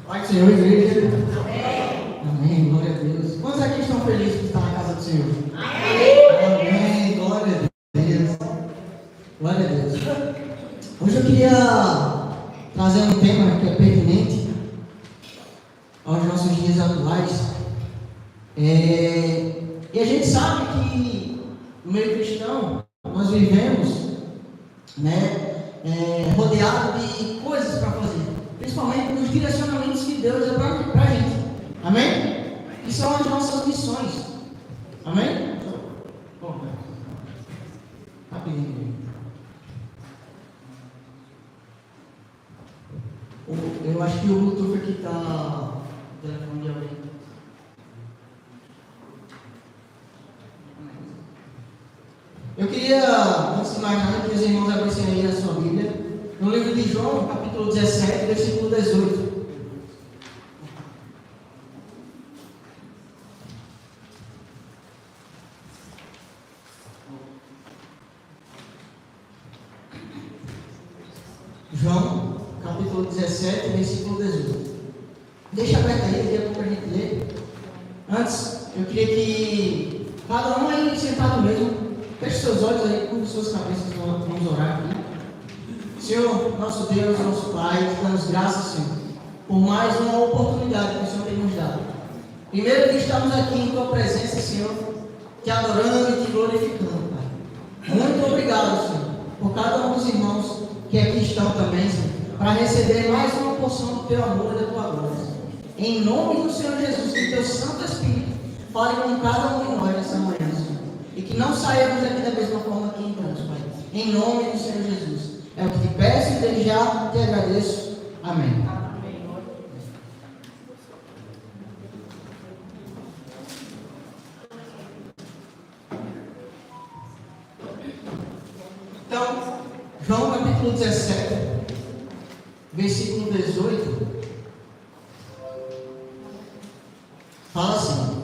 Pai do Senhor, igreja. Amém. Amém, glória a Deus. Quantos aqui estão felizes por estar na casa do Senhor? Amém. Amém, glória a Deus. Glória a Deus. Hoje eu queria trazer um tema que é pertinente aos nossos dias atuais. E a gente sabe que no meio cristão nós vivemos, rodeado de coisas para fazer, principalmente nos direcionamentos que Deus deu para a gente. Amém? Que são as nossas missões. Amém? Bom, rapidinho. Eu acho que o Bluetooth aqui está no telefone de alguém. Eu queria, antes de mais nada, que os irmãos abrissem aí a sua Bíblia, no livro de João, capítulo 17, versículo 18. João, capítulo 17, versículo 18. Deixa aberto aí, daqui a pouco a gente lê. Antes, eu queria que cada um aí sentado mesmo, feche seus olhos aí, com suas cabeças, vamos orar aqui. Senhor, nosso Deus, nosso Pai, te damos graças, Senhor, por mais uma oportunidade que o Senhor tem nos dado. Primeiro que estamos aqui em Tua presença, Senhor, te adorando e te glorificando, Pai. Muito obrigado, Senhor, por cada um dos irmãos que aqui estão também, Senhor, para receber mais uma porção do Teu amor e da Tua glória, Senhor. Em nome do Senhor Jesus, que Teu Santo Espírito fale com cada um de nós nessa manhã, Senhor. E que não saímos daqui da mesma forma que entramos, Pai. Em nome do Senhor Jesus. É o que te peço e desde já te agradeço. Amém. Então, João capítulo 17, versículo 18, fala assim: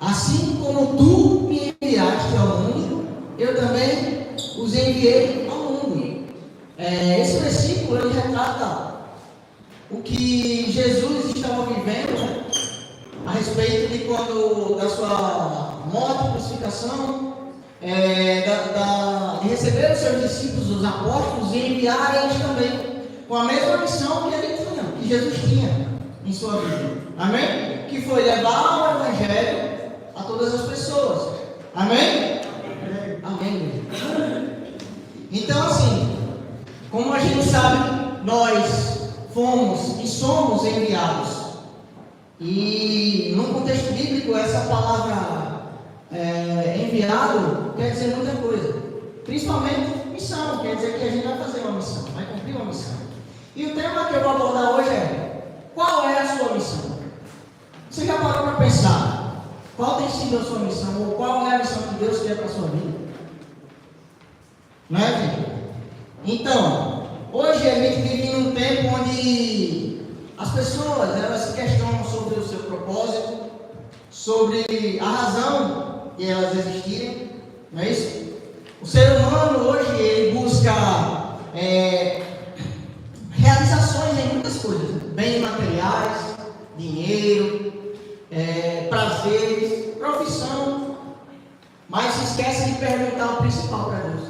assim como tu me enviaste ao mundo, eu também os enviei ao mundo. Esse versículo ele retrata o que Jesus estava vivendo, a respeito de quando da sua morte, crucificação, de receber os seus discípulos, os apóstolos, e enviar eles também com a mesma missão que ele tinha, que Jesus tinha em sua vida. Amém? Que foi levar o Evangelho a todas as pessoas. Amém? Amém. Então, assim, como a gente sabe, nós fomos e somos enviados. E no contexto bíblico, essa palavra enviado quer dizer muita coisa. Principalmente missão, quer dizer que a gente vai fazer uma missão, vai cumprir uma missão. E o tema que eu vou abordar hoje é: qual é a sua missão? Você já parou para pensar qual tem sido a sua missão, ou qual é a missão que Deus quer para a sua vida? Não é, filho? Então, hoje a gente vive em um tempo onde as pessoas elas se questionam sobre o seu propósito, sobre a razão de elas existirem, não é isso? O ser humano hoje ele busca realizações em muitas coisas, bens materiais, dinheiro, prazeres, profissão, mas se esquece de perguntar o principal para Deus: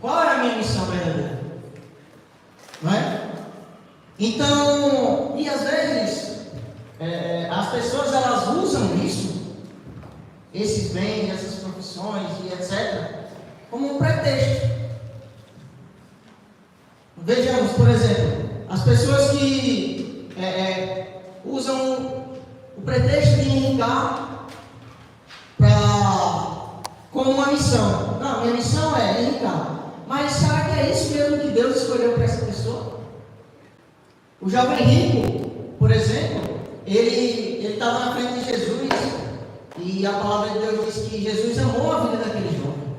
qual é a minha missão verdadeira? Não é? Então, e às vezes as pessoas elas usam isso, esses bens, essas profissões e etc., como um pretexto. Vejamos, por exemplo, as pessoas que usam o pretexto de enricar como uma missão. Não, minha missão é enricar. Mas será que é isso mesmo que Deus escolheu para essa pessoa? O jovem rico, por exemplo, ele estava na frente de Jesus e a palavra de Deus diz que Jesus amou a vida daquele jovem.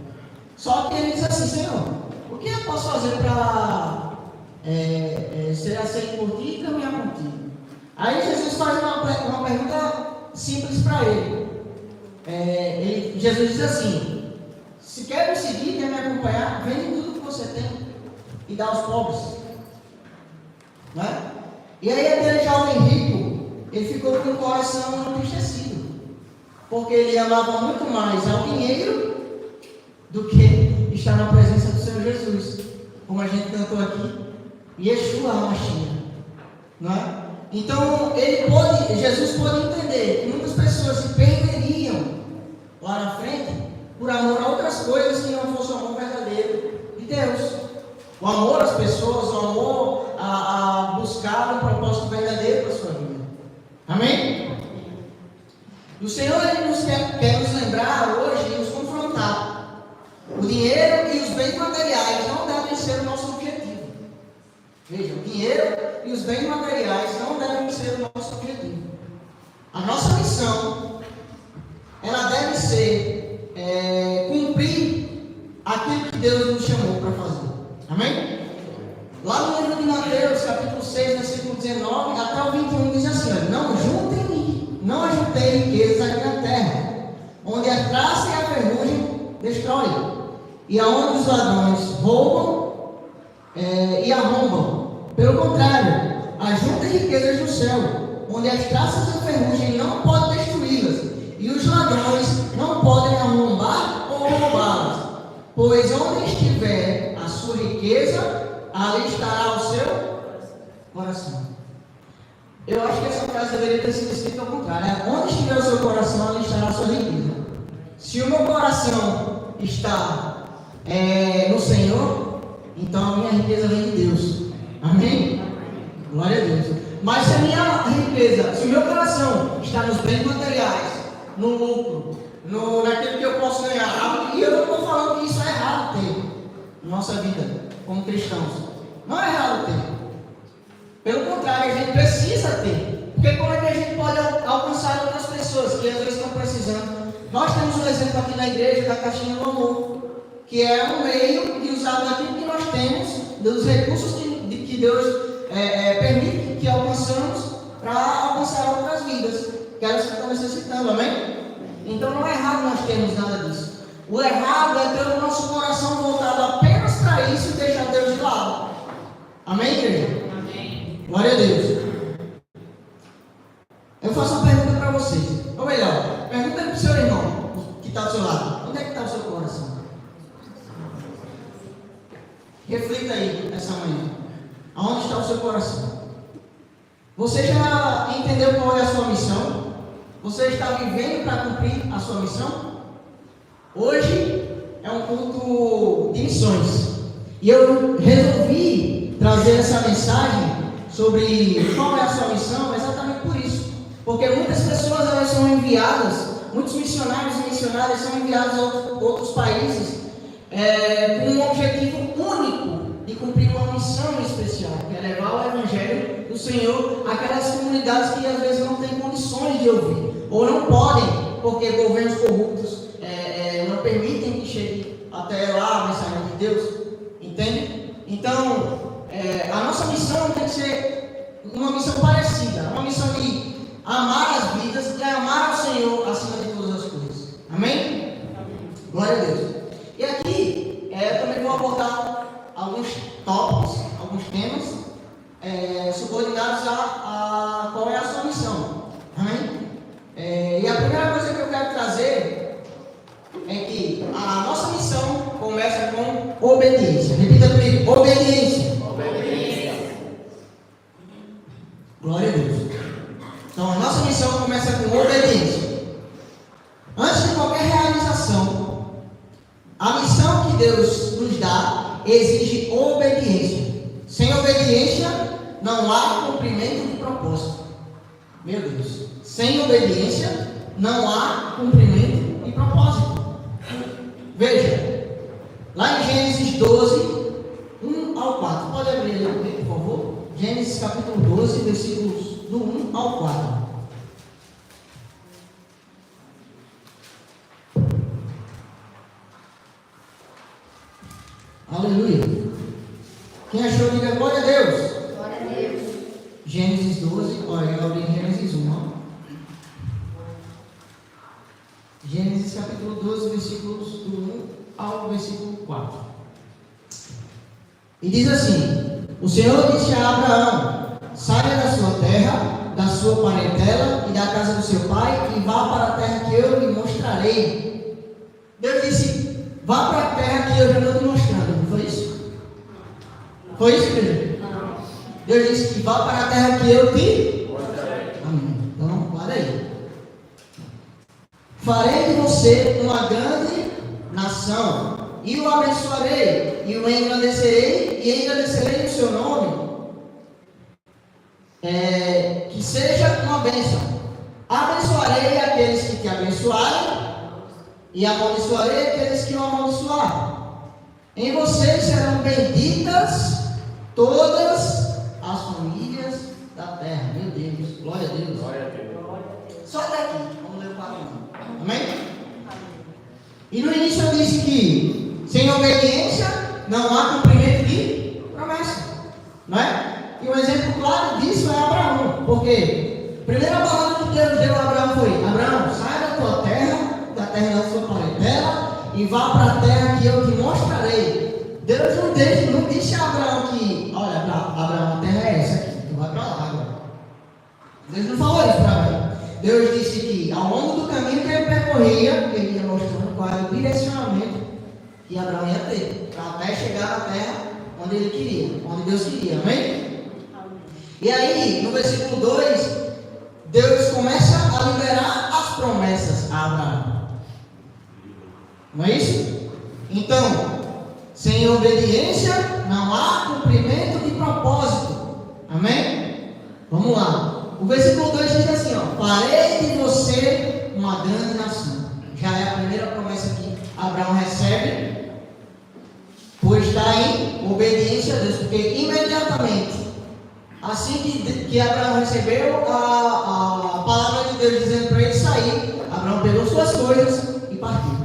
Só que ele diz assim: Senhor, o que eu posso fazer para ser aceito por ti e caminhar contigo? Aí Jesus faz uma pergunta simples para ele. Jesus diz assim: se quer me seguir, quer me acompanhar, vende tudo que você tem e dá aos pobres. Não é? E aí aquele jovem rico, ele ficou com o coração entristecido, porque ele amava muito mais ao dinheiro do que estar na presença do Senhor Jesus, como a gente cantou aqui, Yeshua HaMashiach, não é? Então Jesus pôde entender que muitas pessoas se perderiam lá na frente por amor a outras coisas que não fossem o amor verdadeiro de Deus. O amor às pessoas, o amor a buscar um propósito verdadeiro para a sua vida. Amém? O Senhor ele quer nos lembrar hoje e nos confrontar. O dinheiro e os bens materiais não devem ser o nosso objetivo. Veja, o dinheiro e os bens materiais não devem ser o nosso objetivo. A nossa missão, ela deve ser cumprir aquilo que Deus nos chamou para fazer. Amém? Lá no livro de Mateus, capítulo 6, versículo 19 até o 21, diz assim: não ajuntei riquezas aqui na terra, onde a traça e a ferrugem destroem, e aonde os ladrões roubam e arrombam. Pelo contrário, ajunte riquezas no céu, onde as traças e a ferrugem não podem destruí-las, e os ladrões não podem arrombar ou roubá-las. Pois onde estiver a sua riqueza, ali estará o seu coração. Eu acho que essa frase deveria ter sido escrita ao contrário, né? Onde estiver o seu coração, ali estará a sua riqueza. Se o meu coração está no Senhor, então a minha riqueza vem de Deus. Amém? Glória a Deus. Mas se a minha riqueza, se o meu coração está nos bens materiais, no lucro, naquilo que eu posso ganhar, e eu não estou falando que isso é errado ter na nossa vida como cristãos. Não é errado ter. Pelo contrário, a gente precisa ter. Porque como é que a gente pode alcançar outras pessoas que às vezes estão precisando? Nós temos um exemplo aqui na igreja da Caixinha do Amor, que é um meio de usar daquilo que nós temos, dos recursos que Deus permite que alcançamos para alcançar outras vidas, que elas estão necessitando, amém? Então não é errado nós termos nada disso. O errado é ter o nosso coração voltado apenas para isso e deixar Deus de lado. Amém, igreja? Amém. Glória a Deus. Eu faço uma pergunta para vocês. Ou melhor, pergunta para o seu irmão que está do seu lado. Onde é que está o seu coração? Reflita aí essa manhã. Aonde está o seu coração? Você já entendeu qual é a sua missão? Você está vivendo para cumprir a sua missão? Hoje é um culto de missões. E eu resolvi trazer essa mensagem sobre qual é a sua missão exatamente por isso. Porque muitas pessoas elas são enviadas, muitos missionários e missionárias são enviados a outros países com um objetivo único de cumprir uma missão especial, que é levar o Evangelho do Senhor àquelas comunidades que às vezes não têm condições de ouvir, ou não podem, porque governos corruptos não permitem que chegue até lá a mensagem de Deus, entende? Então, a nossa missão tem que ser uma missão parecida, uma missão de amar as vidas e amar ao Senhor acima de todas as coisas. Amém? Glória a Deus. E aqui, eu também vou abordar alguns tópicos, alguns temas subordinados a qual é a sua missão. Amém? E a primeira coisa que eu quero trazer é que a nossa missão começa com obediência. Repita comigo: obediência. Obediência. Glória a Deus. Então a nossa missão começa com obediência. Antes de qualquer realização, a missão que Deus nos dá exige obediência. Sem obediência, não há cumprimento de propósito. Meu Deus. Sem obediência, não há cumprimento de propósito. Veja, lá em Gênesis 12, 1 ao 4. Pode abrir ali, por favor? Gênesis capítulo 12, versículos do 1 ao 4. Aleluia. Quem achou, diga glória a Deus. Glória a Deus. Gênesis 12, olha, eu abri em Gênesis 1. Ó. Gênesis capítulo 12, versículos do 1 ao versículo 4. E diz assim: o Senhor disse a Abraão: saia da sua terra, da sua parentela e da casa do seu pai e vá para a terra que eu lhe mostrarei. Deus disse, vá para a terra que eu já estou te mostrando, não foi isso? Foi isso, igreja? Deus disse que vá para a terra que eu te mostrarei. Amém. Então, para aí. Farei de você uma grande nação, e o abençoarei, e o engrandecerei, e engrandecerei o seu nome, que seja uma bênção. Abençoarei aqueles que te abençoarem, e amaldiçoarei aqueles que o amaldiçoarem. Em vocês serão benditas todas as famílias da terra. Meu Deus, glória a Deus. Glória a Deus. Só até aqui, vamos ler o parágrafo. Amém? E no início eu disse que sem obediência não há cumprimento de promessa, não é? E um exemplo claro disso é Abraão, porque a primeira palavra que Deus deu a Abraão foi: Abraão, sai da tua terra, da terra da sua parentela, e vá para a terra que eu te mostrarei. Deus não disse a Abraão que, olha, Abraão, a terra é essa aqui, tu vai para lá agora. Deus não falou isso para Abraão. Deus disse que ao longo do caminho que ele percorria, ele ia mostrando qual era o direcionamento que Abraão ia ter, para até chegar na terra onde ele queria, onde Deus queria, amém? E aí, no versículo 2, Deus começa a liberar as promessas a Abraão. Não é isso? Então, sem obediência não há cumprimento de propósito. Amém? Vamos lá. O versículo 2 diz assim, ó: farei de você uma grande nação. Já é a primeira promessa que Abraão recebe, pois está em obediência a Deus, porque imediatamente, assim que Abraão recebeu a palavra de Deus dizendo para ele sair, Abraão pegou suas coisas e partiu.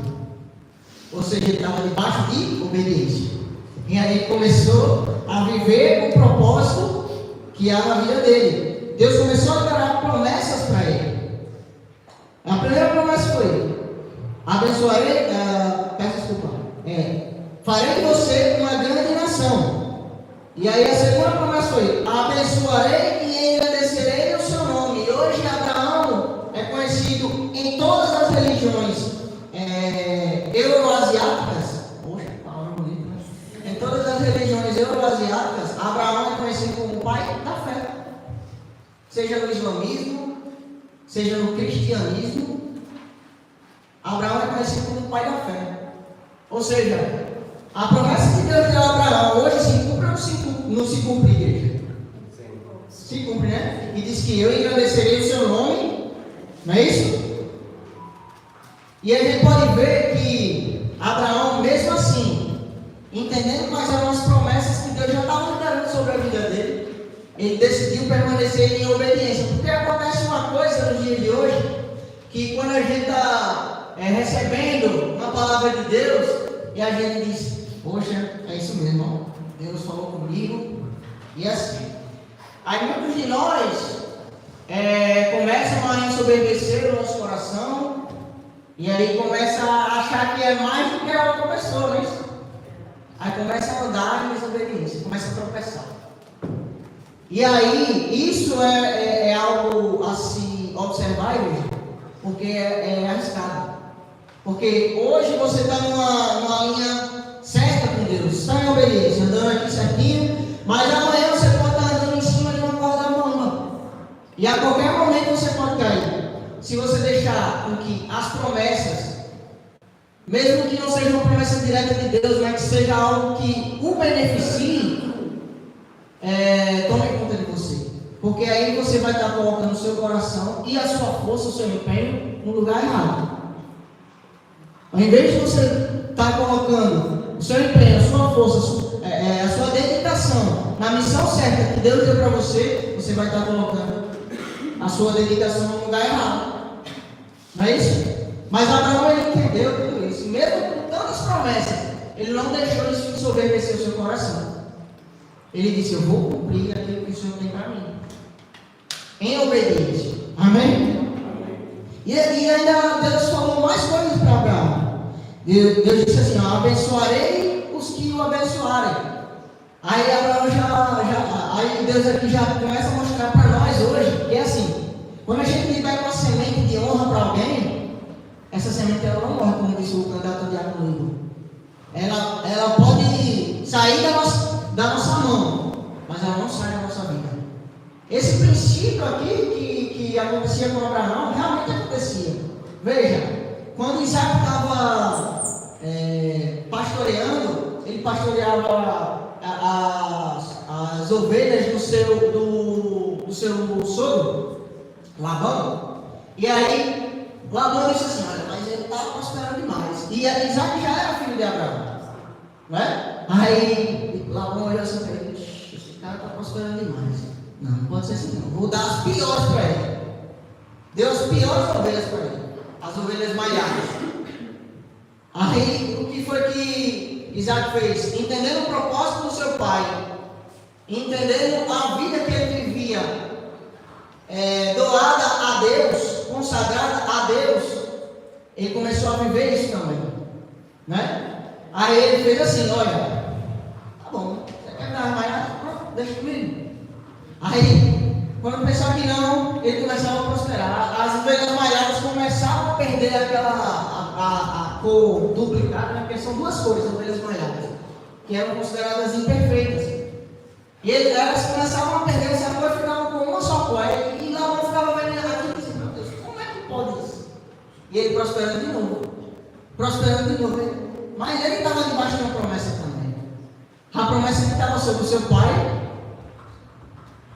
Ou seja, ele estava debaixo de obediência. E aí ele começou a viver o propósito que há na vida dele. Deus começou a liberar promessas para ele. A primeira promessa foi: abençoarei, farei de você uma grande nação. E aí a segunda promessa foi: abençoarei e engrandecerei o seu nome. E hoje Abraão é conhecido em todas as religiões euroasiáticas. Poxa, palavra bonita, né? Em todas as religiões euroasiáticas, Abraão é conhecido como o pai da fé. Seja no islamismo, seja no cristianismo, Abraão é conhecido como o pai da fé. Ou seja, a promessa que Deus deu a Abraão hoje se cumpre ou não se cumpre, igreja? Se cumpre, né? E diz que eu engrandecerei o seu nome, não é isso? E a gente pode ver que Abraão, mesmo assim, entendendo quais eram as promessas que Deus já estava liberando sobre a vida dele, ele decidiu permanecer em obediência. Porque acontece uma coisa nos dias de hoje, que quando a gente está recebendo uma palavra de Deus, e a gente diz: poxa, é isso mesmo, irmão. Deus falou comigo, e assim. Aí muitos de nós começam a ensoberbecer o nosso coração, e aí começa a achar que é mais do que a outra pessoa, não é isso? Aí começa a andar em desobediência, começa a tropeçar. E aí, isso é algo a se observar, porque é arriscado. Porque hoje você está numa linha certa com Deus, está em obediência, andando aqui certinho, mas amanhã você pode estar andando em cima de uma corda bamba. E a qualquer momento você pode cair. Se você deixar com que as promessas, mesmo que não seja uma promessa direta de Deus, mas que seja algo que o beneficie, tome conta de você. Porque aí você vai estar colocando o seu coração e a sua força, o seu empenho no lugar errado. Ao invés de você estar colocando o seu empenho, a sua força, a sua dedicação na missão certa que Deus deu para você, você vai estar colocando a sua dedicação no lugar errado. Não é isso? Mas Abraão, ele entendeu tudo isso. Mesmo com tantas promessas, ele não deixou isso ensoberbecer o seu coração. Ele disse: eu vou cumprir aquilo que o Senhor tem para mim, em obediência. Amém? E ainda Deus falou mais coisas para Abraão. Deus disse assim: abençoarei os que o abençoarem. Aí Abraão Aí Deus aqui já começa a mostrar para nós hoje que é assim, quando a gente libera uma semente de honra para alguém, essa semente ela não morre, como disse o candidato Diácono Igor. Ela pode sair da nossa mão, mas ela não sai da nossa vida. Esse princípio aqui que acontecia com Abraão, realmente acontecia. Veja, quando Isaac estava pastoreando, ele pastoreava as ovelhas do seu sogro, Labão. E aí, Labão disse assim: olha, mas ele estava prosperando demais. E Isaac já era filho de Abraão, não é? Aí, Labão olhou assim para ele: esse cara está prosperando demais. Não pode ser assim, não. Vou dar as piores para ele. Deu as piores ovelhas para ele, as ovelhas malhadas. Aí, o que foi que Isaac fez? Entendendo o propósito do seu pai, entendendo a vida que ele vivia, doada a Deus, consagrada a Deus, ele começou a viver isso também, né? Aí ele fez assim: olha, tá bom, você quer dar mais? Pronto, deixa comigo. Aí, quando pensava que não, ele começava a prosperar. As ovelhas malhadas começavam a perder a cor duplicada, né? Porque são duas cores, ovelhas malhadas, que eram consideradas imperfeitas. E elas começavam a perder essa cor e ficavam com uma só cor. E Labão ficava vendo aquilo e disse: meu Deus, como é que pode isso? E ele prosperando de novo. Mas ele estava debaixo de uma promessa também. A promessa que estava sobre o seu pai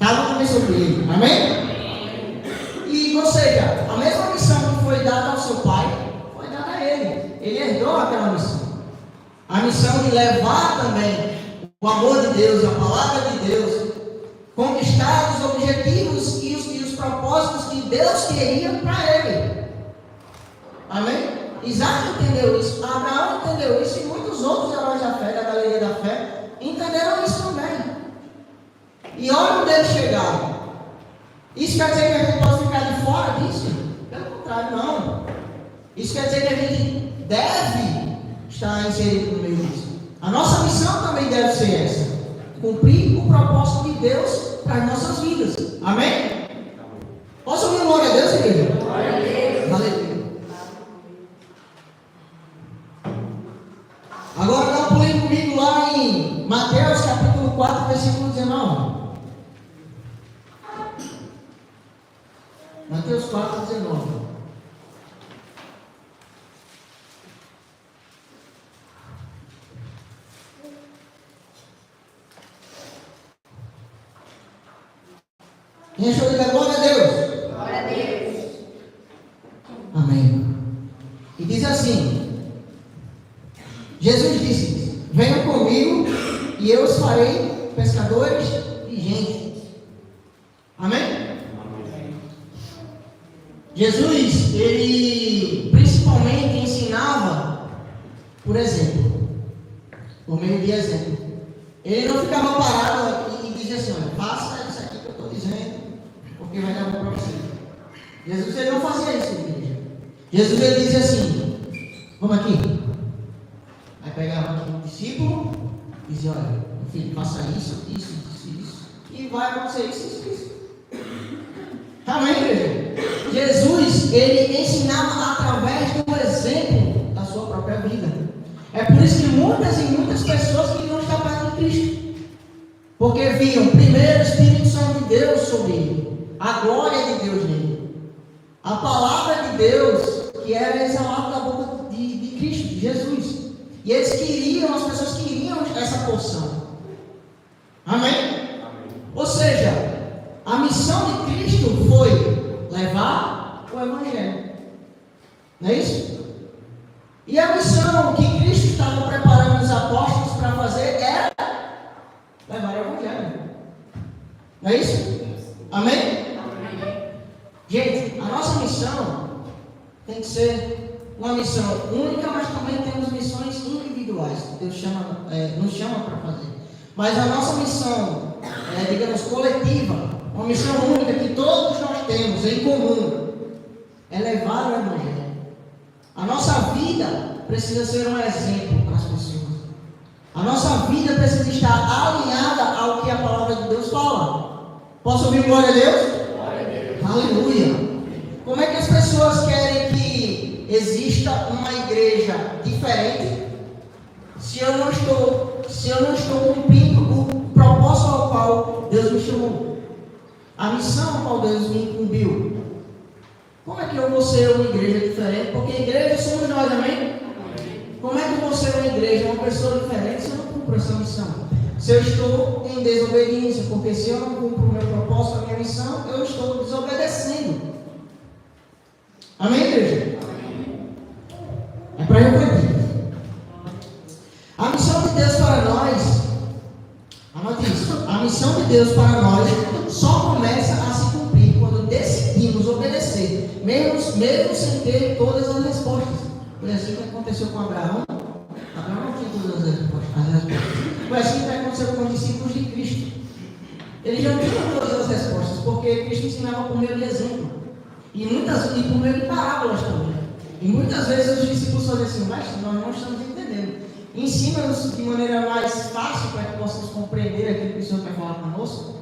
estava também sobre ele. Amém? E, ou seja, a mesma missão que foi dada ao seu pai foi dada a ele. Ele herdou aquela missão. A missão de levar também o amor de Deus, a palavra de Deus, conquistar os objetivos e os propósitos que Deus queria para ele. Amém? Isaac entendeu isso, Abraão entendeu isso, e muitos outros heróis da fé, da galeria da fé, entenderam isso também. E olha onde eles chegaram. Isso quer dizer que a gente pode ficar de fora disso? Pelo contrário, não. Isso quer dizer que a gente deve estar inserido no meio disso. A nossa missão também deve ser essa: cumprir o propósito de Deus para as nossas vidas. Amém? Posso ouvir glória a Deus, igreja? Glória a Deus. Aleluia. Agora dá um pulinho comigo lá em Mateus capítulo 4, versículo 19. Mateus 4, 19. Quem achou de glória a Deus? Glória a Deus. Amém. E diz assim: Jesus disse: venham comigo e eu os farei pescadores de gente. Amém? Amém. Jesus, ele principalmente ensinava por exemplo, por meio de exemplo. Ele não ficava parado e dizia assim: olha, faça isso aqui que eu estou dizendo, porque vai dar bom para você. Jesus, ele não fazia isso, igreja. Jesus, ele dizia assim: vamos aqui. Aí pegava aqui um discípulo e dizia: olha, meu filho, faça isso, e vai acontecer isso. Amém, igreja? Jesus, ele ensinava através do exemplo da sua própria vida. É por isso que muitas pessoas queriam estar perto de Cristo, porque viam primeiro o Espírito Santo de Deus sobre ele, a glória de Deus nele, a palavra de Deus que era exalada da boca de Cristo, de Jesus. E eles queriam, as pessoas queriam essa porção. Amém? Amém. Ou seja, a missão de Cristo foi levar o Evangelho. Não é isso? E a missão que Cristo estava preparando os apóstolos para fazer era levar o Evangelho. Não é isso? Amém? Amém. Gente, a nossa missão tem que ser uma missão única, mas também temos missões individuais. Deus nos chama para fazer. Mas a nossa missão, digamos, coletiva, uma missão única que todos nós temos em comum, é levar o Evangelho. A nossa vida precisa ser um exemplo para as pessoas. A nossa vida precisa estar alinhada ao que a palavra de Deus fala. Posso ouvir glória a Deus? Glória a Deus. Aleluia. Como é que as pessoas querem que exista uma igreja diferente se eu não estou cumprindo o propósito ao qual Deus me chamou, a missão ao qual Deus me incumbiu? Como é que eu vou ser uma igreja diferente? Porque igreja somos nós, amém? Como é que eu vou ser uma igreja, uma pessoa diferente se eu não cumpro essa missão? Se eu estou em desobediência, porque se eu não cumpro o meu propósito, a minha missão, eu estou desobedecendo. Amém, igreja? Amém. É para refletir. A missão de Deus para nós, anote isso, a missão de Deus para nós só começa a se cumprir quando decidimos obedecer, mesmo sem ter todas as respostas. Foi assim que aconteceu com Abraão. Abraão não tinha todas as respostas. Foi assim que aconteceu com os discípulos de Cristo. Eles já tinham todas as respostas, porque Cristo ensinava por meio de exemplo. E por meio de parábolas também. E muitas vezes os discípulos faziam assim, mas nós não estamos entendendo. Ensina-nos de maneira mais fácil para que possamos compreender aquilo que o Senhor quer falar conosco.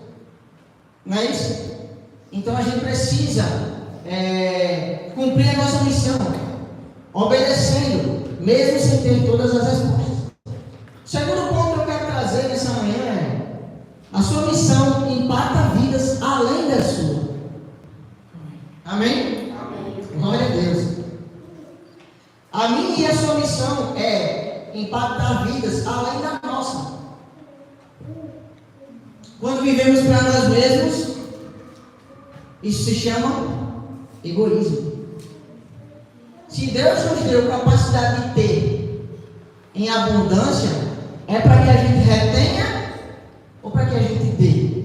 Não é isso? Então a gente precisa cumprir a nossa missão, obedecendo, mesmo sem ter todas as respostas. O segundo ponto que eu quero trazer nessa manhã é: a sua missão impacta vidas além da sua. Amém? Amém. Glória a Deus. A minha e a sua missão é impactar vidas além da nossa. Quando vivemos para nós mesmos, isso se chama egoísmo. Se Deus nos deu capacidade de ter em abundância, é para que a gente retenha ou para que a gente dê?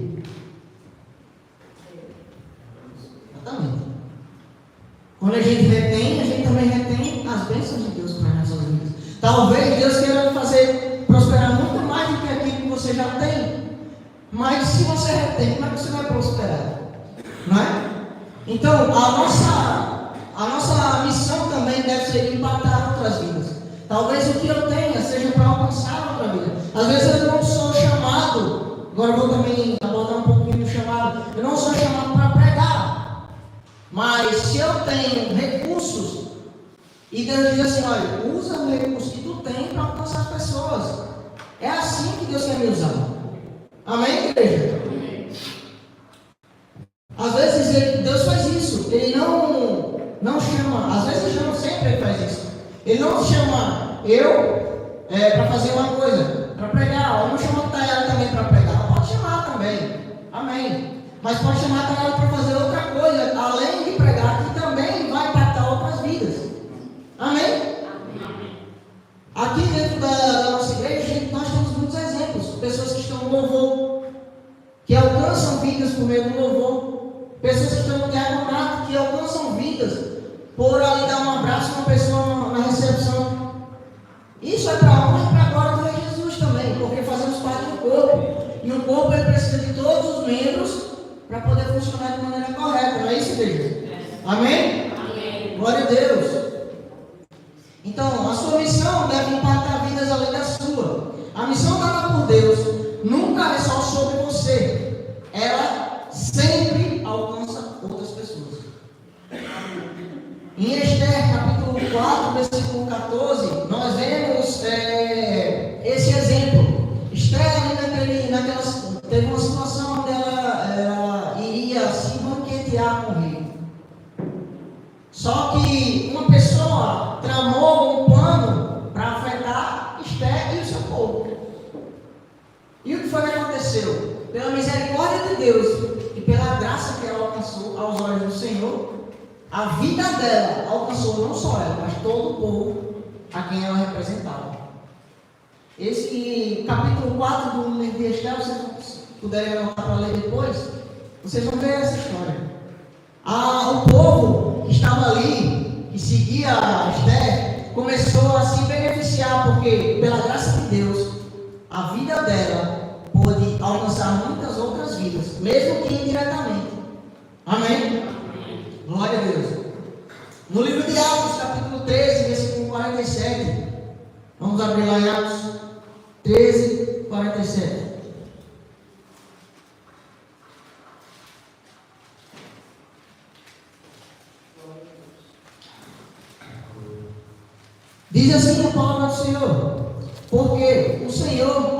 Exatamente. Quando a gente retém, a gente também retém as bênçãos de Deus para as nossas vidas. Talvez Deus queira fazer prosperar muito mais do que aquilo que você já tem. Mas se você retém, como é que você vai prosperar? Não é? Então, a nossa missão também deve ser impactar outras vidas. Talvez o que eu tenha seja para alcançar outra vida. Às vezes eu não sou chamado, agora eu vou também abordar um pouquinho do chamado. Eu não sou chamado para pregar. Mas se eu tenho recursos, e Deus diz assim, olha, usa o recurso que tu tem para alcançar as pessoas. É assim que Deus quer me usar. Amém, igreja? Às vezes Deus faz isso. Ele não chama, às vezes chama, sempre Ele faz isso. Ele não chama eu para fazer uma coisa, para pregar. Ele não chama a Tayara também para pregar. Ela pode chamar também. Amém. Mas pode chamar a Tayara para fazer outra coisa, além de pregar, que também vai impactar outras vidas. Amém? Aqui dentro da nossa igreja, nós temos muitos exemplos. Pessoas que estão no louvor, que alcançam vidas por meio do louvor. Pessoas que estão no diaconato, que alcançam vidas por ali dar um abraço a uma pessoa na recepção. Isso é para a honra e para a glória do Rei Jesus também, porque fazemos parte do corpo. E o corpo ele precisa de todos os membros para poder funcionar de maneira correta. Não é isso, igreja? Amém? Amém. Glória a Deus. Então, a sua missão deve impactar vidas além da sua. A missão dada por Deus nunca é só sobre você. Ela sempre alcança outras pessoas. Em Esther, capítulo 4, versículo 14, nós vemos esse exemplo. Esther, teve uma situação onde ela iria se banquetear com o rei. Só que uma pessoa tramou um plano para afetar Esther e o seu povo. E o que foi que aconteceu? Pela misericórdia de Deus e pela graça que ela alcançou aos olhos do Senhor, a vida dela alcançou não só ela, mas todo o povo a quem ela representava. Esse capítulo 4 do livro de Esther, vocês puderem anotar para ler depois, vocês vão ver essa história. O povo que estava ali, que seguia Esther, começou a se beneficiar, porque pela graça de Deus, a vida dela pôde alcançar muitas outras vidas, mesmo que indiretamente. Amém? Glória a Deus. No livro de Atos, capítulo 13, versículo 47. Vamos abrir lá em Atos 13, 47. Diz assim a palavra do Senhor: porque o Senhor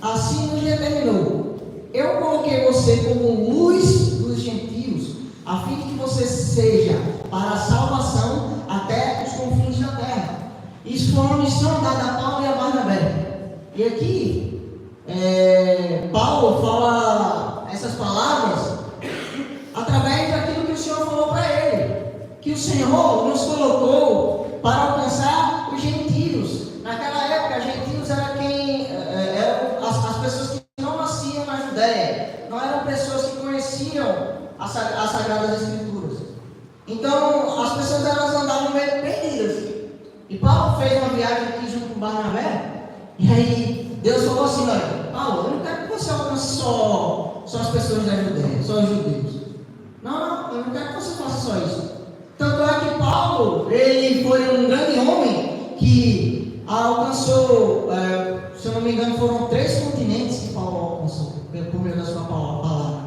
assim nos determinou. Eu coloquei você como luz dos gentios, a fim de que você seja para a salvação até os confins da terra. Isso foi uma missão dada a Paulo e a Barnabé. E aqui, Paulo fala essas palavras através daquilo que o Senhor falou para ele, que o Senhor nos colocou para alcançar os gentios. Naquela época, gentios eram as pessoas que não nasciam na Judéia, não eram pessoas que conheciam as Sagradas Escrituras. Então, as pessoas elas andavam meio perdidas. E Paulo fez uma viagem aqui junto com Barnabé, e aí Deus falou assim: olha, Paulo, eu não quero que você alcance só as pessoas da Judéia, só os judeus. Não, eu não quero que você faça só isso. Tanto é que Paulo, ele foi um grande homem que alcançou, se eu não me engano, foram 3 continentes que Paulo alcançou, por meio da sua palavra.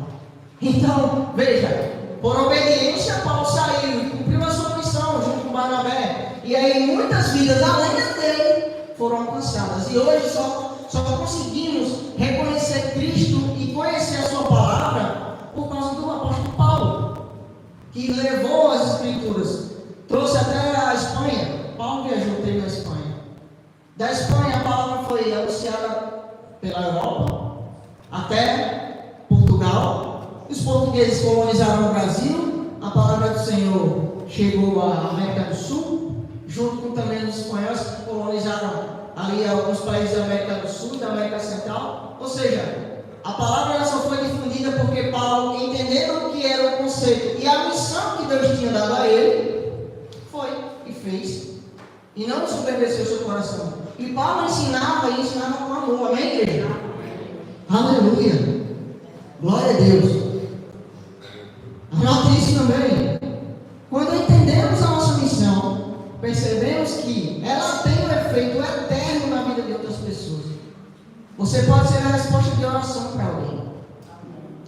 Então, veja, por obediência, Paulo saiu e cumpriu a sua missão junto com Barnabé. E aí muitas vidas, além dele, foram alcançadas. E hoje só conseguimos reconhecer Cristo e conhecer a sua palavra por causa do apóstolo Paulo, que levou as Escrituras, trouxe até a Espanha. Paulo viajou teve na Espanha. Da Espanha a palavra foi anunciada pela Europa até Portugal. Os portugueses colonizaram o Brasil. A palavra do Senhor chegou à América do Sul, junto com também os espanhóis que colonizaram ali alguns países da América do Sul e da América Central. Ou seja, a palavra ela só foi difundida porque Paulo, entendendo o que era o conceito e a missão que Deus tinha dado a ele, foi e fez. E não ensoberbeceu seu coração. E Paulo ensinava e ensinava com amor. Amém, igreja? Aleluia. Glória a Deus. Anote isso também. Quando entendemos a nossa missão, percebemos que ela tem um efeito eterno na vida de outras pessoas. Você pode ser a resposta de oração para alguém.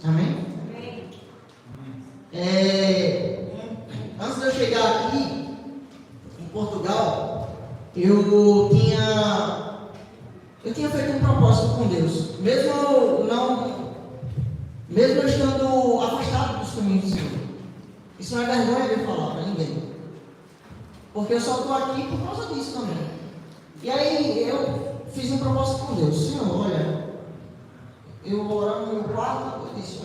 Amém? Antes de eu chegar aqui, em Portugal, eu tinha feito um propósito com Deus. Mesmo eu estando afastado dos caminhos do Senhor. Isso não é vergonha de falar para ninguém. Porque eu só estou aqui por causa disso também. E aí eu fiz um propósito com Deus. Senhor, olha, eu orando no meu quarto, eu disse: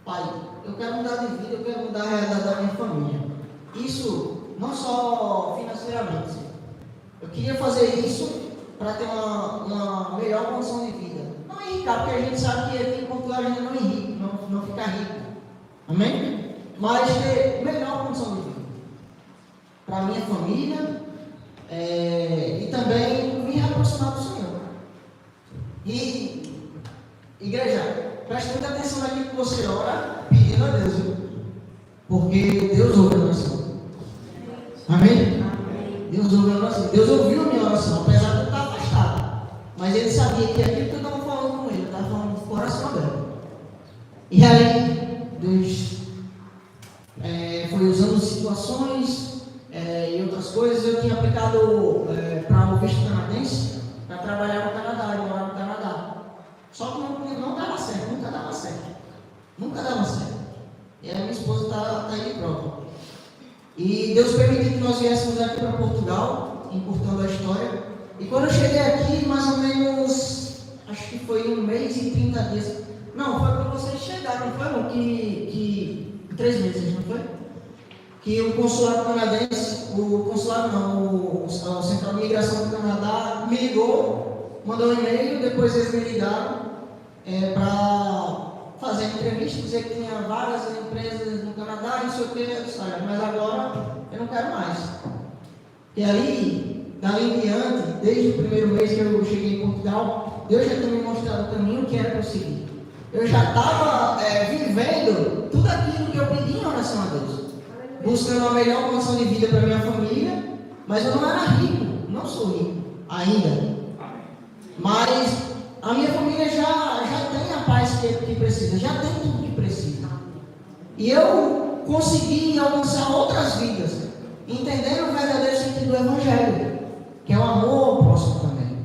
Pai, eu quero mudar de vida, eu quero mudar a realidade da minha família. Isso não só financeiramente. Eu queria fazer isso para ter uma melhor condição de vida. Não enricar, porque a gente sabe que aqui em Portugal a gente não enrica, não fica rico. Amém? Mas ter melhor condição de vida para a minha família e também me aproximar do Senhor. E, igreja, preste muita atenção naquilo que você ora, pedindo a Deus, viu? Porque Deus ouve a oração. Amém? Deus ouve a oração. Deus ouviu a minha oração, apesar de eu estar afastado. Mas Ele sabia que aquilo que eu estava falando com Ele, eu estava falando do coração dele. E aí, Deus foi usando situações e outras coisas. Eu tinha aplicado para um visto canadense, para trabalhar no Canadá, e morar no Canadá. Só que não dava certo, nunca dava certo. Nunca dava certo. E a minha esposa está aí prova. E Deus permitiu que nós viéssemos aqui para Portugal, encurtando a história. E quando eu cheguei aqui, mais ou menos, acho que foi 1 mês e 30 dias. Não, foi quando vocês chegaram, não foi? Não? Que 3 meses, não foi? Que o consulado canadense, o Central de Imigração do Canadá me ligou, mandou um e-mail, depois eles me ligaram para fazer entrevista, dizer que tinha várias empresas no Canadá, não sei o que, mas agora eu não quero mais. E aí, dali em diante, desde o primeiro mês que eu cheguei em Portugal, Deus já tinha me mostrado o caminho que era para eu seguir. Eu já estava vivendo tudo aquilo que eu pedi em oração a Deus, buscando uma melhor condição de vida para minha família, mas eu não era rico, não sou rico ainda. Mas a minha família já tem a paz que precisa, já tem tudo que precisa. E eu consegui alcançar outras vidas, entendendo o verdadeiro sentido do Evangelho. que é o amor ao próximo também.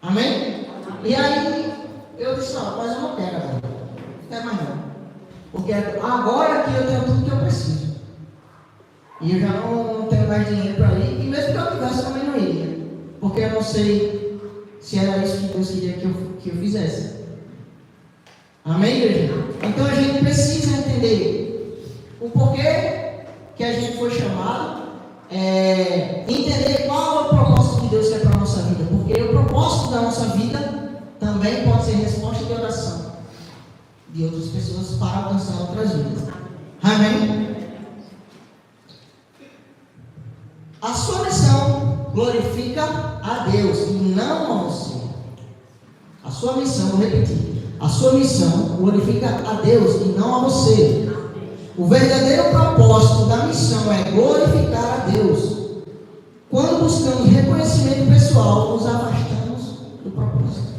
Amém? E aí, eu disse, não, mas eu não quero agora. Não quero mais não. Porque agora que eu tenho tudo que eu preciso. E eu já não tenho mais dinheiro para ir. E mesmo que eu tivesse, eu também não iria. Porque eu não sei se era isso que Deus queria que eu fizesse. Amém, igreja? Então a gente precisa entender o porquê que a gente foi chamado. Entender qual é o propósito que Deus quer para a nossa vida. Porque o propósito da nossa vida também pode ser resposta de oração de outras pessoas para alcançar outras vidas. Amém? A sua missão glorifica a Deus e não a você. A sua missão, vou repetir, a sua missão glorifica a Deus e não a você. O verdadeiro propósito da missão é glorificar a Deus. Quando buscamos reconhecimento pessoal, nos afastamos do propósito.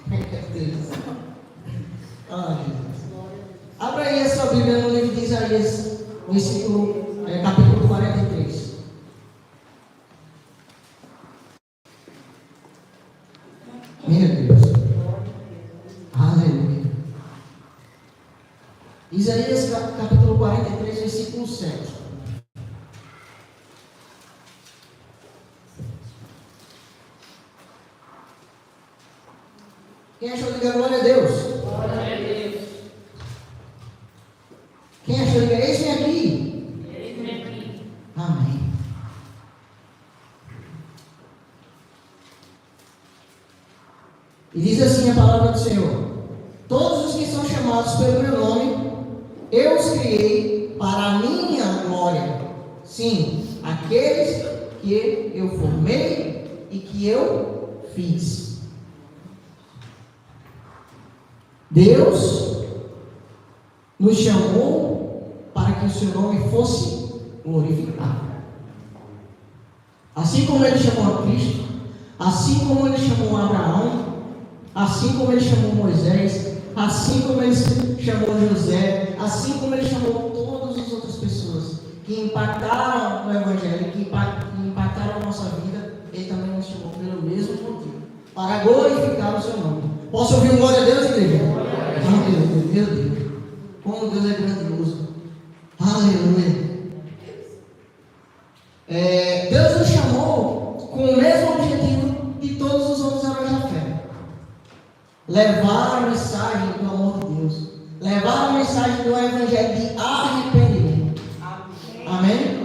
Meu Deus. Ah, Jesus. Abra aí a sua Bíblia no livro de Isaías, capítulo 43. Meu Deus. Aleluia. Isaías capítulo 43, versículo 7. Quem achou de glória a Deus? Glória a Deus. Quem achou de eis-me aqui? Eis-me aqui. Amém. E diz assim a palavra do Senhor: todos os que são chamados pelo meu nome, eu os criei para a minha glória. Sim, aqueles que eu formei e que eu fiz. Deus nos chamou para que o seu nome fosse glorificado. Assim como ele chamou a Cristo, assim como ele chamou Abraão, assim como ele chamou Moisés, assim como ele chamou José, assim como ele chamou todas as outras pessoas que impactaram o Evangelho, que impactaram a nossa vida, ele também nos chamou pelo mesmo motivo, para glorificar o seu nome. Posso ouvir um glória a Deus, igreja? Meu Deus, como Deus é grandioso. Aleluia. Deus nos chamou com o mesmo objetivo de todos os outros heróis da fé: levar a mensagem do amor de Deus, levar a mensagem do evangelho de arrependimento. Amém?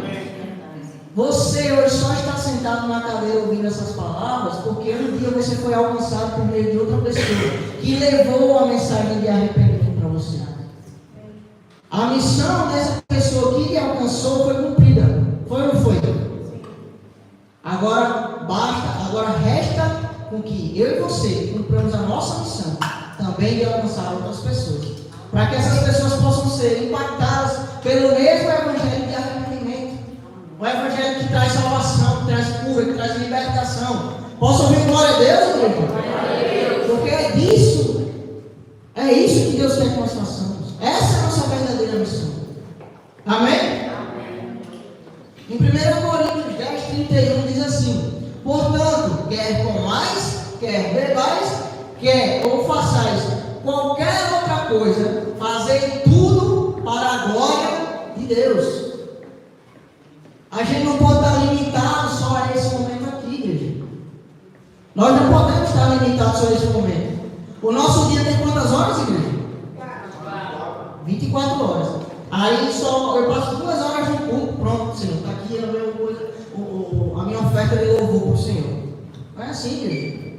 Você hoje só está sentado na cadeira ouvindo essas palavras porque um dia você foi alcançado por meio de outra pessoa que levou a mensagem de arrependimento para você. A missão dessa pessoa que lhe alcançou foi cumprida. Foi ou não foi? Agora resta com que eu e você cumpramos a nossa missão também de alcançar outras pessoas, para que essas pessoas possam ser impactadas pelo mesmo evangelho de arrependimento, o evangelho que traz salvação, que traz cura, que traz libertação. Posso ouvir glória a Deus, igreja? Porque é isso que Deus quer que nós façamos. Essa é a nossa verdadeira missão. Amém? Em 1 Coríntios 10, 31 diz assim: portanto, quer comais, quer bebais, quer ou façais qualquer outra coisa, fazei tudo para a glória de Deus. A gente não pode estar limitado só a esse momento aqui, igreja. Nós não podemos estar limitados só a esse momento. O nosso dia tem quantas horas, igreja? 24 horas. Aí só eu passo 2 horas no culto, pronto, Senhor, está aqui a minha oferta de louvor para o Senhor. Não é assim, igreja.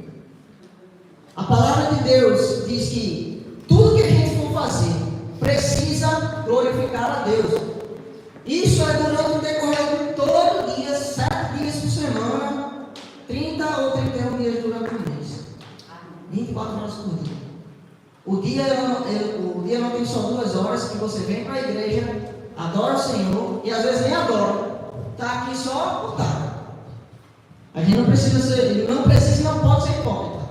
A palavra de Deus diz que tudo que a gente for fazer precisa glorificar a Deus. Isso é durante o decorrer de todo dia, 7 dias por semana, 30 ou 31 dias durante o mês, 24 horas por dia. O dia não tem só 2 horas que você vem para a igreja, adora o Senhor e às vezes nem adora. Está aqui só por estar. A gente não precisa e não pode ser hipócrita.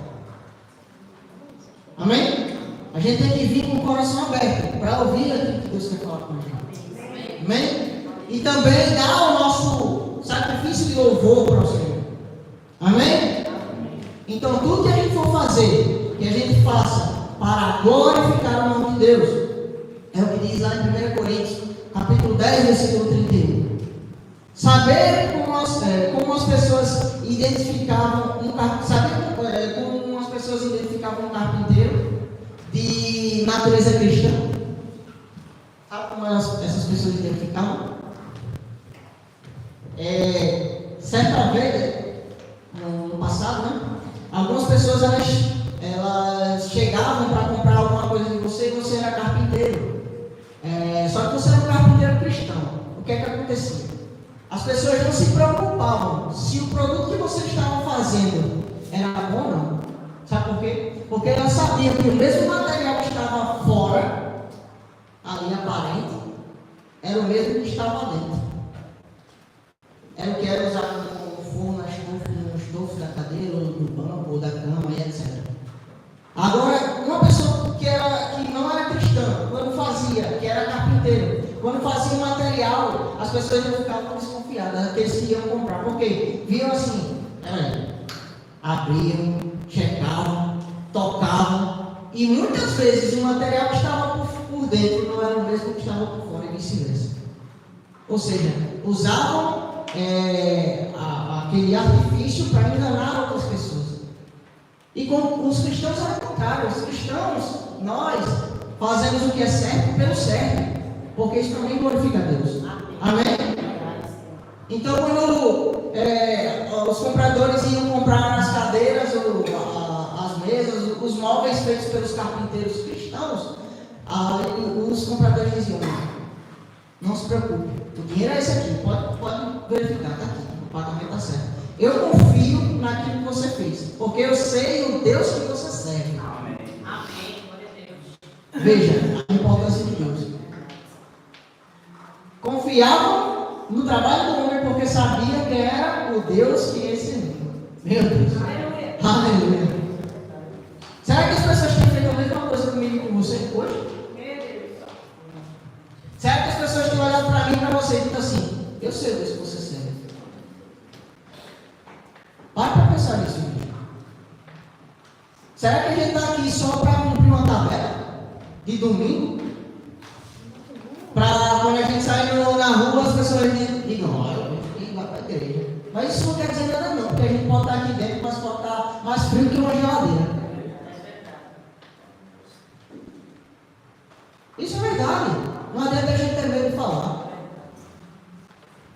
Amém? A gente tem que vir com o coração aberto para ouvir aquilo que Deus quer falar com a gente. Amém? E também dar o nosso sacrifício de louvor para o Senhor. Amém? Então, tudo que a gente for fazer, que a gente faça para glorificar o nome de Deus, é o que diz lá em 1 Coríntios, capítulo 10, versículo 31. Saber como as pessoas identificavam um carpinteiro de natureza cristã? Sabe como essas pessoas identificavam? Certa vez, no passado, né? Algumas pessoas elas chegavam para comprar alguma coisa de você e você era carpinteiro. Só que você era um carpinteiro cristão. O que é que acontecia? As pessoas não se preocupavam se o produto que você estava fazendo era bom ou não. Sabe por quê? Porque elas sabiam que o mesmo material que estava fora, ali aparente, era o mesmo que estava dentro. Era o que era usado no forno, no estofo da cadeira, ou do banco, ou da cama, e etc. Agora, uma pessoa que não era cristã, quando fazia, que era carpinteiro, quando fazia o material, as pessoas já ficavam desconfiadas, aqueles que iam comprar. Por quê? Viam assim, abriam, checavam, tocavam, e muitas vezes o material que estava por dentro não era o mesmo que estava por fora, e vice-versa. Ou seja, usavam aquele artifício para enganar outras pessoas. E com os cristãos é o contrário. Os cristãos, nós fazemos o que é certo pelo certo, porque isso também glorifica a Deus. Amém? Então, quando os compradores iam comprar as cadeiras, as mesas, os móveis feitos pelos carpinteiros cristãos, os compradores diziam: não se preocupe, o dinheiro é esse aqui, pode verificar, está aqui, o pagamento está certo. Eu confio naquilo que você fez, porque eu sei o Deus que você serve. Amém. Veja a importância de Deus. Confiavam no trabalho do homem porque sabia que era o Deus que ensinou. Meu Deus. Aleluia. Será que as pessoas têm feito a mesma coisa comigo e com você hoje? Será que as pessoas têm olhado para mim e para você e dito assim: eu sei o Deus que você serve? Para pensar nisso, gente. Será que a gente está aqui só para cumprir uma tabela de domingo? Para quando a gente sai na rua, as pessoas digam: olha, eu vai para a igreja. Mas isso não quer dizer nada não, porque a gente pode estar aqui dentro, mas pode estar mais frio que uma geladeira. Isso é verdade. Não adianta a gente ter medo de falar.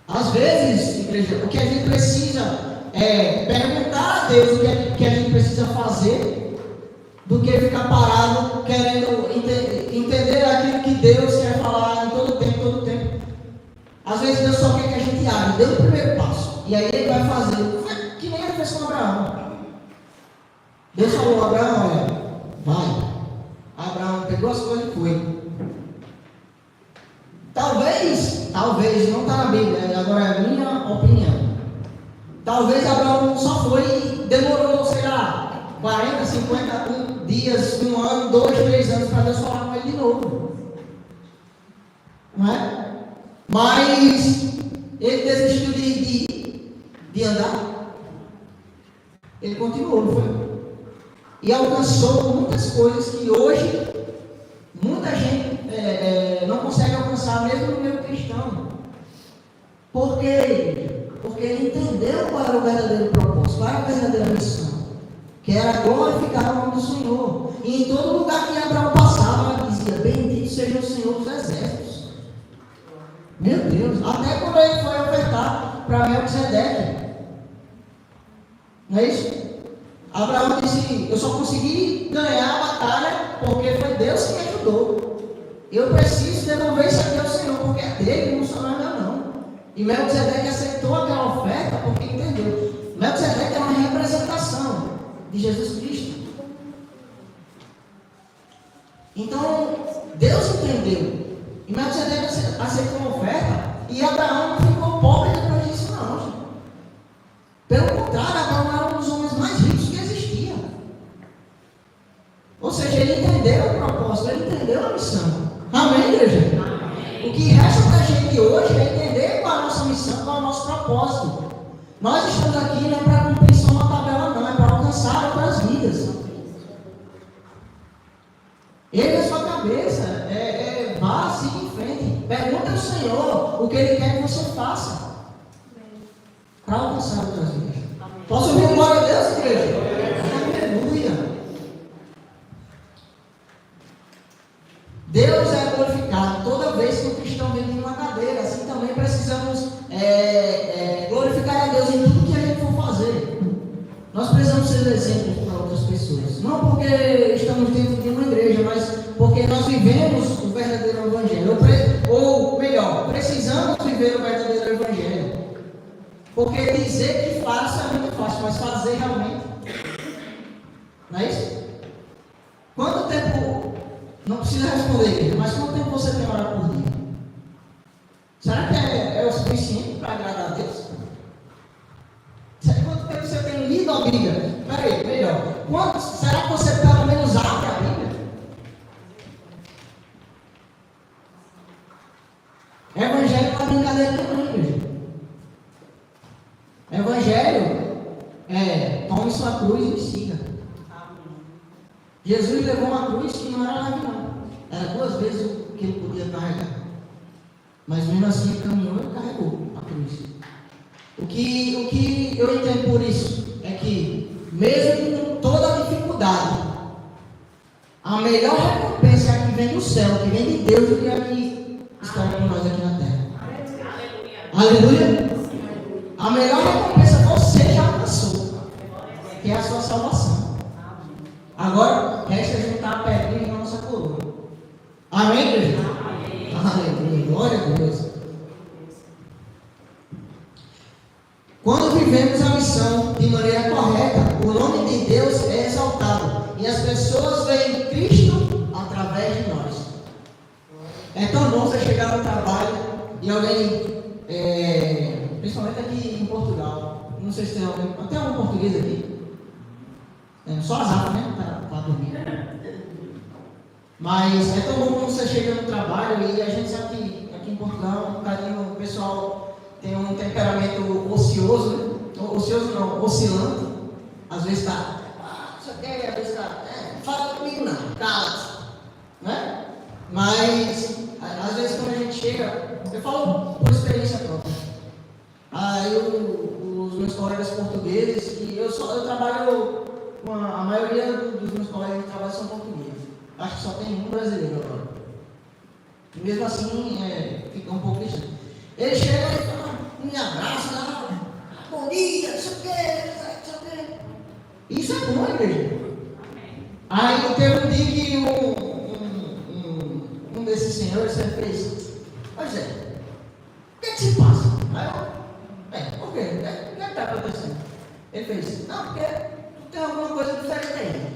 Às vezes, igreja, o que a gente precisa é perguntar a Deus o que a gente precisa fazer, do que ficar parado querendo entender aquilo que Deus quer falar em todo tempo. Às vezes Deus só quer que a gente haja, dê o primeiro passo, e aí Ele vai fazer, que nem Ele fez com Abraão. Deus falou: Abraão, vai. Abraão pegou as coisas e foi. Talvez, não está na Bíblia, agora é a minha opinião. Talvez Abraão só foi e demorou, 40, 50 dias, 1 ano, 2, 3 anos para Deus falar com ele de novo. Não é? Mas ele desistiu de andar. Ele continuou, não foi? E alcançou muitas coisas que hoje muita gente não consegue alcançar, mesmo no meio cristão. Por quê? Porque ele entendeu qual era o verdadeiro propósito, qual era a verdadeira missão, que era glorificar o nome do Senhor. E em todo lugar que Abraão passava, ela dizia: bendito seja o Senhor dos exércitos. Meu Deus, até quando ele foi ofertar para Melquisedeque. Não é isso? Abraão disse: eu só consegui ganhar a batalha porque foi Deus que me ajudou. Eu preciso devolver isso aqui ao Senhor, porque é dele, não sou nada não. E Melquisedeque aceitou aquela oferta porque entendeu. Melquisedeque é uma representação de Jesus Cristo. Então, Deus entendeu. E Melquisedeque aceitou a oferta, e Abraão não ficou pobre depois disso não, gente. Pelo contrário, Abraão era um dos homens mais ricos que existia. Ou seja, ele entendeu o propósito, ele entendeu a missão. Amém, igreja? Amém. O que resta da gente aqui hoje é entender qual é a nossa missão, qual é o nosso propósito. Nós estamos aqui não é para cumprir só uma tabela, não, é para alcançar outras vidas. Ele é sua cabeça, vá, siga em frente. Pergunta ao Senhor o que Ele quer que você faça para alcançar outras vidas. Posso ouvir glória a Deus, igreja? Aleluia. Deus é glorificado toda vez que o cristão vem em uma cadeira. Assim também precisamos glorificar a Deus em tudo que a gente for fazer. Nós precisamos ser exemplos para outras pessoas. Não porque estamos dentro de uma igreja, mas porque nós vivemos o verdadeiro evangelho. Ou melhor, precisamos viver o verdadeiro evangelho. Porque dizer que faço é muito fácil, mas fazer realmente. Não é isso? Quanto tempo, não precisa responder, mas quanto tempo você tem hora por dia? Será que é o suficiente para agradar a Deus? Quanto tempo você tem lido a Bíblia? Peraí, melhor. Será que você pelo menos abre a Bíblia? Evangelho não é brincadeira nenhuma, igreja. Evangelho tome sua cruz e me siga. Jesus levou uma cruz que não era leve, não. Era 2 vezes o que ele podia carregar. Mas mesmo assim ele caminhou e carregou a cruz. O que eu entendo por isso é que, mesmo com toda a dificuldade, a melhor recompensa é a que vem do céu, que vem de Deus, do que a que está com nós aqui na terra. Aleluia! Aleluia. A melhor recompensa você já alcançou, que é a sua salvação. Agora, resta juntar a pedrinha na nossa coroa. Amém, igreja? Aleluia, glória a Deus. Quando vivemos a missão de maneira correta, o nome de Deus é exaltado e as pessoas veem Cristo através de nós. É tão bom você chegar no trabalho e alguém, principalmente aqui em Portugal, não sei se tem alguém, até um português aqui, só azar, né, para dormir. Mas é tão bom quando você chega no trabalho e a gente sabe que aqui em Portugal, o pessoal tem um temperamento ocioso, né? Ocioso não, oscilante. Às vezes está, isso aqui, às vezes está, fala comigo não, cala-se, né? Mas, às vezes quando a gente chega, eu falo por experiência própria. Aí os meus colegas portugueses, que eu trabalho com a maioria dos meus colegas de trabalho são portugueses. Acho que só tem um brasileiro agora. E mesmo assim, fica um pouco distante. Ele chega e fala, me abraça, bom dia, não sei o quê. Isso é bom, igreja. Aí teve um dia que um desses senhores fez, pois é, o que se passa? Aí eu, por quê? O que está acontecendo? Ele fez, não, porque tem alguma coisa diferente aí.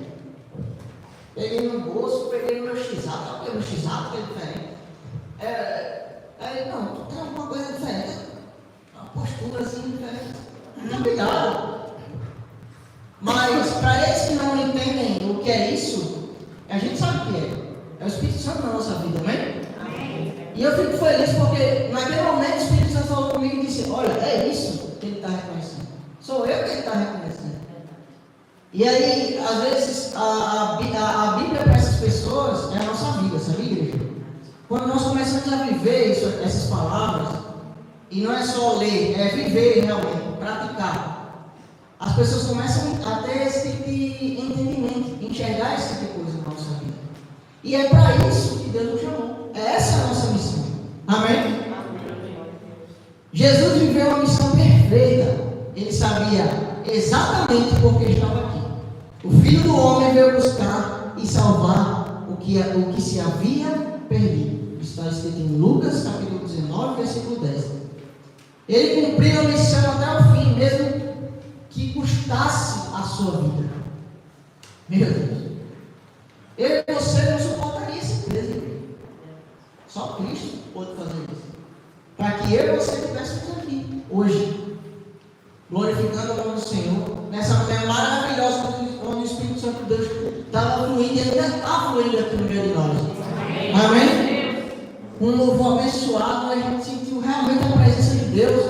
Peguei no bolso, peguei no meu x-ato, porque o meu x-ato que é diferente. Aí, não, tem alguma coisa diferente. Uma postura assim diferente. Não, cuidado. Mas, para eles que não entendem o que é isso, a gente sabe o que é. É o Espírito Santo na nossa vida, amém? E eu fico feliz porque, naquele momento, o Espírito Santo falou comigo e disse, olha, é isso que ele está reconhecendo. Sou eu que ele está reconhecendo. E aí, às vezes, a Bíblia para essas pessoas é a nossa vida, sabia, igreja? Quando nós começamos a viver essas palavras, e não é só ler, é viver realmente, praticar, as pessoas começam a ter esse tipo de entendimento, enxergar esse tipo de coisa na nossa vida. E é para isso que Deus nos chamou. Essa é a nossa missão. Amém? Jesus viveu uma missão perfeita. Ele sabia exatamente por que estava aqui. O Filho do Homem veio buscar e salvar o que se havia perdido. Está escrito em Lucas, capítulo 19, versículo 10. Ele cumpriu a missão até o fim, mesmo que custasse a sua vida. Meu Deus. Eu e você não suportaria esse peso. Só Cristo pode fazer isso. Para que eu e você estivéssemos aqui, hoje, glorificando o nome do Senhor, nessa manhã maravilhosa, onde o Espírito Santo de Deus estava fluindo e ainda está fluindo aqui no meio de nós. Amém? Um louvor abençoado, a gente sentiu realmente a presença de Deus.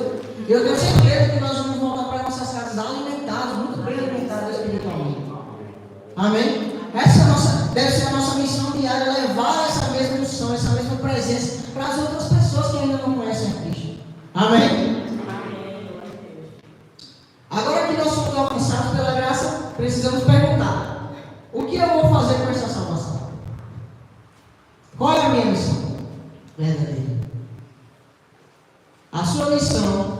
Eu tenho certeza que nós vamos voltar para nossas casas alimentados, muito bem alimentados espiritualmente. Amém? Essa deve ser a nossa missão diária, levar essa mesma unção, essa mesma presença para as outras pessoas que ainda não conhecem a Cristo. Amém? Agora que nós somos alcançados pela graça, precisamos perguntar: o que eu vou fazer com essa salvação? Qual é a minha missão verdadeira? A sua missão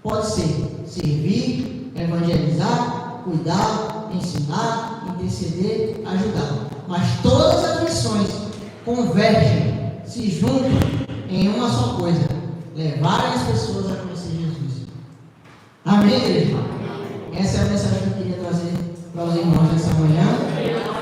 pode ser servir, evangelizar, cuidar, ensinar, interceder, ajudar. Mas todas as missões convergem, se juntam em uma só coisa: levarem as pessoas a conhecer Jesus. Amém, igreja? Essa é a mensagem que eu queria trazer para os irmãos nessa manhã.